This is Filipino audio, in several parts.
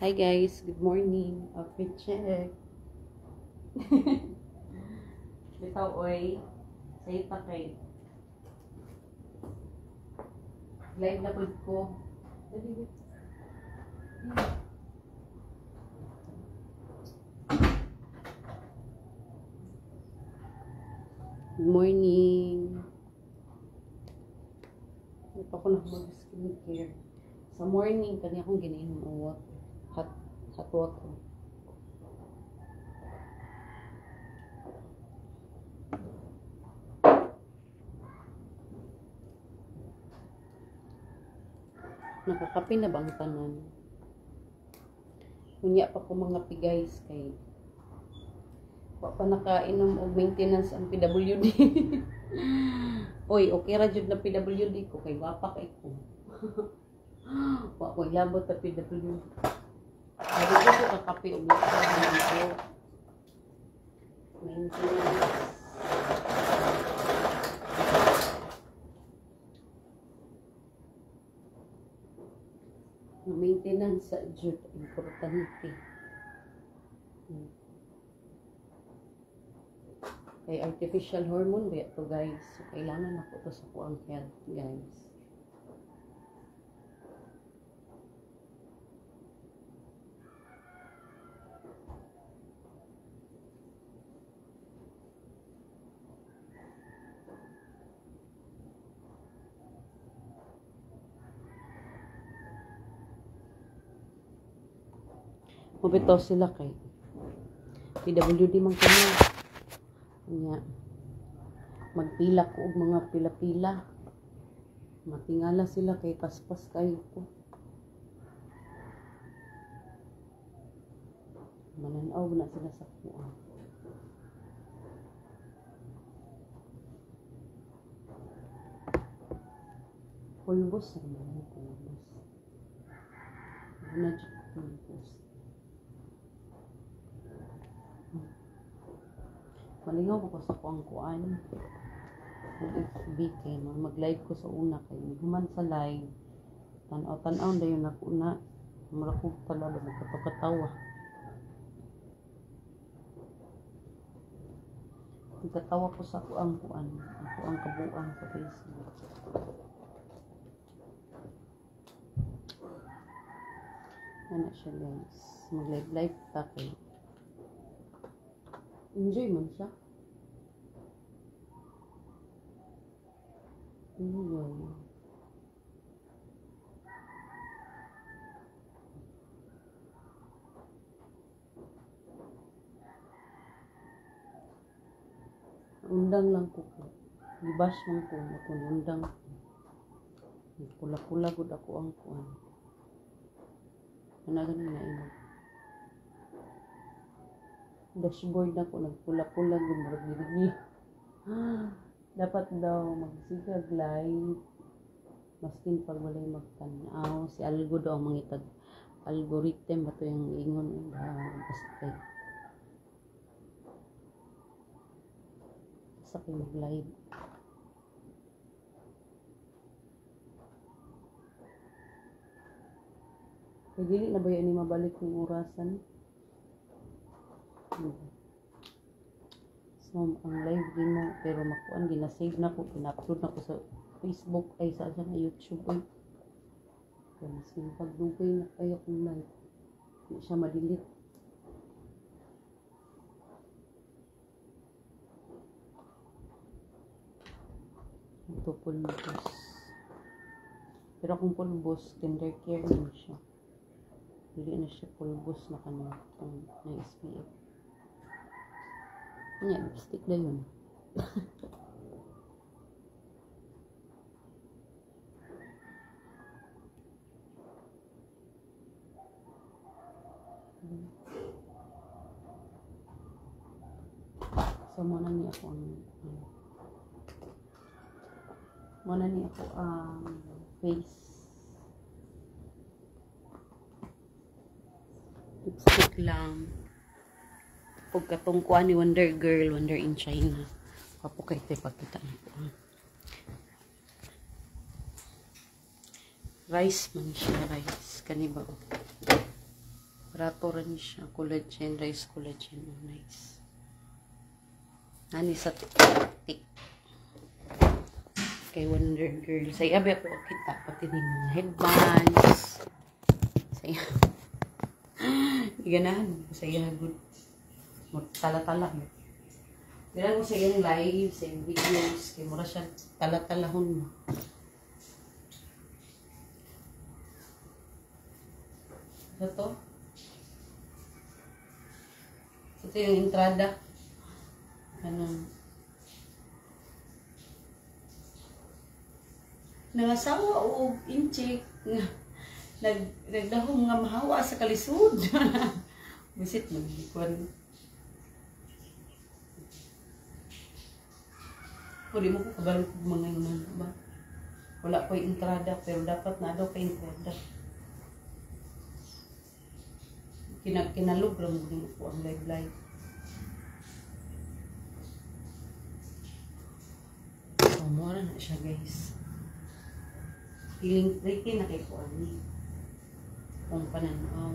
Hi guys, good morning. Outfit check. Bitaw oy. Say pa kay. Live na pud ko. Good morning. Hindi pa ako mag-skincare. Sa morning, kanya akong ginainom ang water. Hot water. Nakakape na bang tanan? Kunya pa ko mga guys kay wa pa nakainom og maintenance ang PWD. Oy, okay ra jud na PWD ko kay wapa kay ko. Wa ko labot ta PWD. Sabi ko kakape og maintenance. Maintenance sa jud importante. Kay artificial hormone ba ito guys? So, kailangan ako to sa kuang health guys. Mabitaw sila kay PWD man kanya. Kanya magpila ko og mga pila-pila. Matingala sila kay paspas kayo ko. Mananaw na sila sa kuha. Pulbos naman pulbos. Ano dyan pulbos? Malingaw ko sa kuang-kuan. FB kay mag-live ko sa una kay human sa live. Tanaw dayon ako na. Mura ko talaga magkatawa. Nagkatawa ko sa kuang-kuan. Ako ang kabuang sa Facebook. Ano siya guys. Mag-live ta kay enjoy man siya. Enjoy. Undang lang ko. Gibash man ko. Undang. Pula-pula gud ako ang kuan. Kanagan na imo. Dashboard na ko nagpula-pula gumurag-girgi. Dapat daw magsigag live maskin pag walay magtanaw si algo daw ang mangitag algorithm bato yung ingon basta sa kay mag live kay dili na ba yan ni mabalik yung orasan. So, ang live din mo, pero makuan, ginasave na ko, pina-upload na ko sa Facebook, ay sa YouTube, ay. Kaya mas pagdugay na kayo kung live. Hindi siya madilit. Ito pulbos. Pero kung pulbos, tender care na siya. Hindi na siya pulbos na kanina, na SPF. Yan, lipstick na yun. So, muna niya ako ang face. Lipstick lang. Pag katungkuan ni Wonder Girl, Wonder in China. Kapo kay ito ipakita na po. Rice man siya, rice. Kaniba. Barato rin siya. Collagen, rice collagen. Oh, nice. Nani sa tik. Kay Wonder Girl. Sa iyabi ako kita. Pati din mga headbands. Sa iya. Iganahan. Sa iya. Good. Tala-tala. Ganyan ko sa iyang live, sa iyang videos. Kaya mura siya tala-talahon mo. Ito. Ito yung entrada. Nangasawa o inchik. Nagdahom nga mahawa sa kalisod. Bisit maglikwan. O di mo ko kabalo ko mga yun ba? Wala ko yung entrada pero dapat na daw ka entrada. Kinalog lang din po ang live. So, mura na siya guys. Feeling tricky na kay Kuan. Kung pananaw.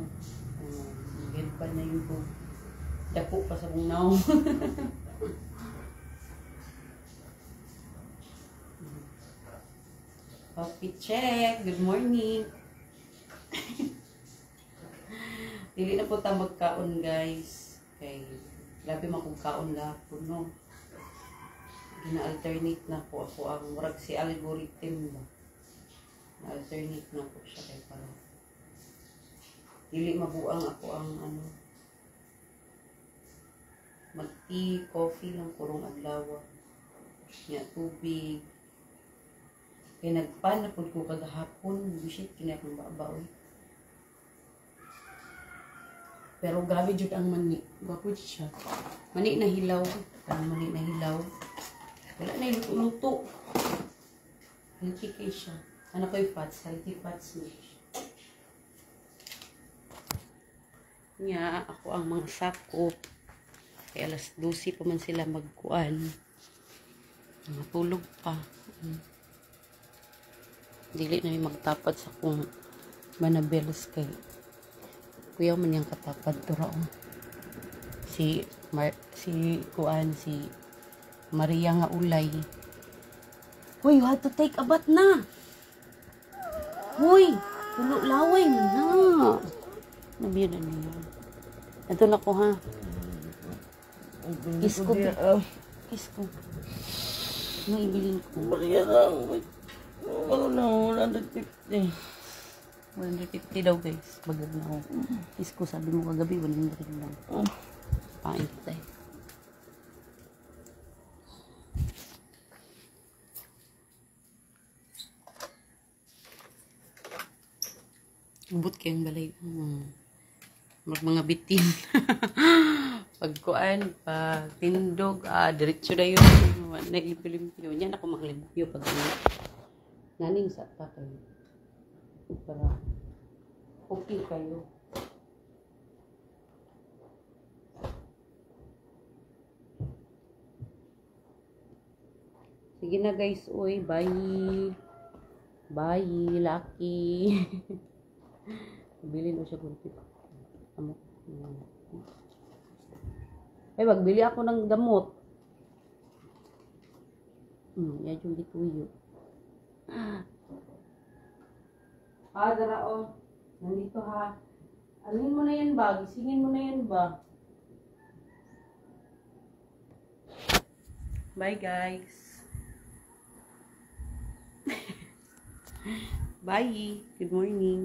Ged pa na yun po. Dapo pa sa bungaw. Coffee check. Good morning. Dili na po ta magkaon guys. Kay grabe man kung kaon gapon no. Gina-alternate na po ako ang murag si algorithm ba. Na-alternate na po siya kay para. Dili mabuang ako ang mag-tea, coffee lang kurong adlaw. Nya tubig. Kay nagpan na po ko kagahapon, bisit kini akong babaw. Pero grabe jud ang mani. Gwapo siya. Mani na hilaw. Mani na hilaw. Wala na yung luto. Healthy kay siya. Ano ko yung fats? Healthy fats na siya. Nya, ako ang mga sakop. Kaya alas 12 pa man sila magkuan. Matulog pa. Dili na yung magtapad sa kung manabels kay kuya man yung katapad turaon. Si Maria nga ulay. Hoy, you have to take a bath na. Hoy, pulo laway mo na. Nabiyan na niya. Ito na ko ha. Kiss ko. Kiss ko. Ano ibilin ko? Maria lang. Ano na, 150. 150 daw guys. Bagag na ako. Kiss ko, sabi mo kagabi, 100 lang. Pain tayo. Ubot kayong balay. Mga bitin. Pagkuan, pag tindog, diretso na yun. Naglimpyo-limpyo. Yan ako maglimpyo pag naning sa tatay. Para okay kayo. Sige na guys, uy, bye. Bye, Lucky. Bilhin mo siya gulpit. Ay, magbili ako ng gamot. Yan yung bituyo. Dara o. Nandito ha. Alin mo na yan ba? Gisingin mo na yan ba? Bye guys. Bye. Good morning.